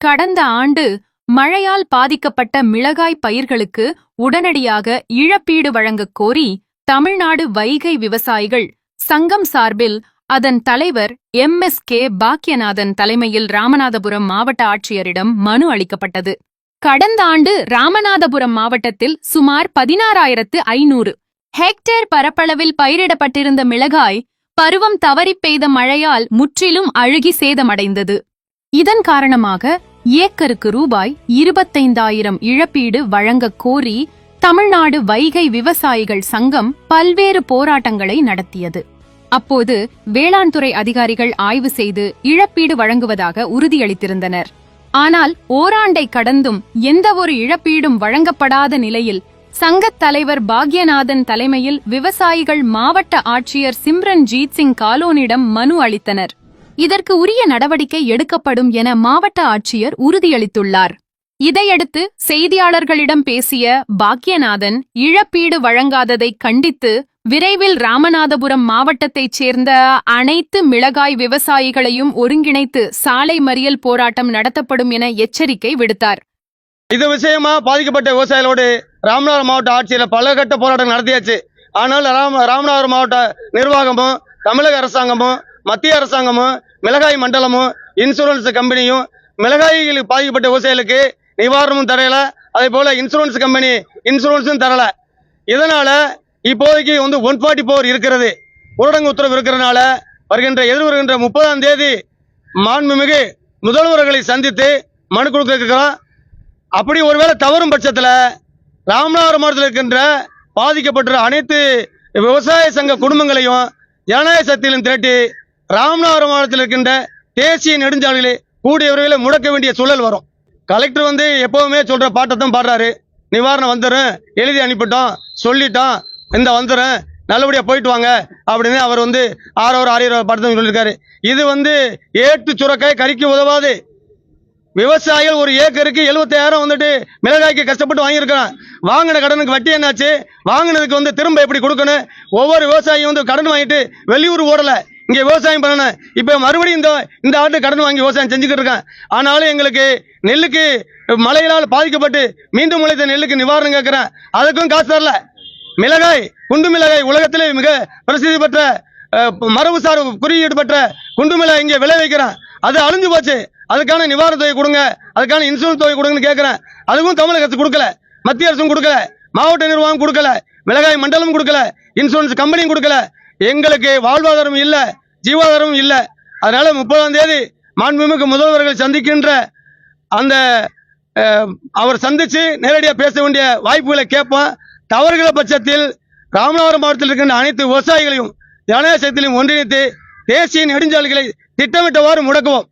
கடந்த ஆண்டு மழையால் பாதிக்கப்பட்ட மிளகாய் பயிர்களுக்கு உடனடியாக இழப்பீடு வழங்கக் கோரி தமிழ்நாடு வைகை விவசாயிகள் சங்கம் சார்பில் அதன் தலைவர் MSK பாக்கியநாதன் தலைமையில் ராமநாதபுரம் மாவட்ட ஆட்சியரிடம் மனு அளிக்கப்பட்டது. கடந்த ஆண்டு ராமநாதபுரம் மாவட்டத்தில் சுமார் 16,500 ஹெக்டேர் பரப்பளவில் பயிரிடப்பட்டிருந்த மிளகாய் பருவம் தவறிப் பெய்த மழையால் முற்றிலும் அழுகி சேதமடைந்தது. இதன் காரணமாக ஏக்கருக்கு ரூபாய் 25,000 இழப்பீடு வழங்கக் கோரி தமிழ்நாடு வைகை விவசாயிகள் சங்கம் பல்வேறு போராட்டங்களை நடத்தியது. அப்போது வேளாண் துறை அதிகாரிகள் ஆய்வு செய்து இழப்பீடு வழங்குவதாக உறுதியளித்திருந்தனர். ஆனால் ஓராண்டை கடந்தும் எந்தவொரு இழப்பீடும் வழங்கப்படாத நிலையில் சங்கத் தலைவர் பாக்யநாதன் தலைமையில் விவசாயிகள் மாவட்ட ஆட்சியர் சிம்ரன்ஜீத் சிங் காலோனிடம் மனு அளித்தனர். இதற்கு உரிய நடவடிக்கை எடுக்கப்படும் என மாவட்ட ஆட்சியர் உறுதியளித்துள்ளார். இதையடுத்து செய்தியாளர்களிடம் பேசிய பாக்யநாதன் இழப்பீடு வழங்காததை கண்டித்து விரைவில் ராமநாதபுரம் மாவட்டத்தைச் சேர்ந்த அனைத்து மிளகாய் விவசாயிகளையும் ஒருங்கிணைத்து சாலை மறியல் போராட்டம் நடத்தப்படும் என எச்சரிக்கை விடுத்தார். இது விஷயமா பாதிக்கப்பட்ட விவசாயிகளோடு ராமநாதபுரம் மாவட்ட ஆட்சியில் பல கட்ட போராட்டம் நடத்தியாச்சு. ஆனால் ராமநாதபுரம் மாவட்ட நிர்வாகமும் தமிழக அரசாங்கமும் மத்திய அரசாங்கமும் மிளகாய் மண்டலமும் இன்சூரன்ஸ் கம்பெனியும் மிளகாய்களுக்கு பாதிக்கப்பட்ட விவசாயிகளுக்கு நிவாரணமும் தரல, அதே போல இன்சூரன்ஸ் கம்பெனி இன்சூரன்ஸும் தரல. இதனால இப்போதைக்கு 144 இருக்கிறது, ஊரடங்கு உத்தரவு இருக்கிறதுனால எதிர்வருகின்ற 30ஆம் தேதி மாண்புமிகு முதல்வர்களை சந்தித்து மனு கொடுக்க இருக்கிறோம். அப்படி ஒருவேளை தவறும் பட்சத்தில் ராமநாதபுரம் மாவட்டத்தில் இருக்கின்ற பாதிக்கப்பட்ட அனைத்து விவசாய சங்க குடும்பங்களையும் ஜனநாயக சக்தியிலும் திரட்டி ராமநாதபுரம் மாவட்டத்தில் இருக்கின்ற தேசிய நெடுஞ்சாலைகளை கூடிய விரைவில் முடக்க வேண்டிய சூழல் வரும். கலெக்டர் எப்பவுமே சொல்ற பாட்டத்தான் பாடுறாரு. நிவாரணம் வந்துடும், எழுதி அனுப்பிட்டோம், சொல்லிட்டோம், இந்த வந்துடும், நல்லபடியா போயிட்டு வாங்க அப்படின்னு அவர் 6,000 படத்தை சொல்லியிருக்காரு. இது ஏட்டு சுரக்காய் கறிக்கு உதவாது. விவசாயிகள் ஒரு ஏக்கருக்கு 75,000 மிளகாய்க்கு கஷ்டப்பட்டு வாங்கியிருக்கான். வாங்கின கடனுக்கு வட்டி என்னாச்சு, வாங்கினதுக்கு திரும்ப எப்படி கொடுக்கணும். ஒவ்வொரு விவசாயியும் கடன் வாங்கிட்டு வெளியூர் ஓடல, இங்க விவசாயம் பண்ணணும். இப்ப மறுபடியும் இந்த ஆண்டு கடன் வாங்கி விவசாயம் செஞ்சுக்கிட்டு இருக்கான். ஆனாலும் எங்களுக்கு நெல்லுக்கு மழையினால் பாதிக்கப்பட்டு மீண்டும் முளைத்த நெல்லுக்கு நிவாரணம் கேட்கிறேன், அதுக்கும் காசு தரல. மிளகாய், குண்டு மிளகாய் உலகத்திலே மிக பிரசித்தி பெற்ற மரபுசார் குறியீடு பெற்ற குண்டு மிளகாய் இங்கே விளை வைக்கிறேன், அது அழிஞ்சு போச்சு. அதுக்கான நிவாரண தொகை கொடுங்க, அதுக்கான இன்சூரன்ஸ் தொகை கொடுங்கன்னு கேட்கிறேன். அதுவும் தமிழக அரசு கொடுக்கல, மத்திய அரசும் கொடுக்கல, மாவட்ட நிர்வாகம் கொடுக்கல, மிளகாய் மண்டலம் கொடுக்கல, இன்சூரன்ஸ் கம்பெனியும் கொடுக்கல. எங்களுக்கு வாழ்வாதாரம் இல்ல, ஜீவாதாரமும் இல்ல. அதனால 30ஆம் தேதி மாண்புமிகு முதல்வர்கள் சந்திக்கின்ற அந்த அவர் சந்திச்சு நேரடியாக பேச வேண்டிய வாய்ப்புகளை கேட்போம். தவறுகிற பட்சத்தில் ராமநாதபுரம் மாவட்டத்தில் இருக்கின்ற அனைத்து விவசாயிகளையும் ஜனநாயக சக்தியிலும் ஒன்றிணைத்து தேசிய நெடுஞ்சாலைகளை திட்டமிட்டவாறு முடக்குவோம்.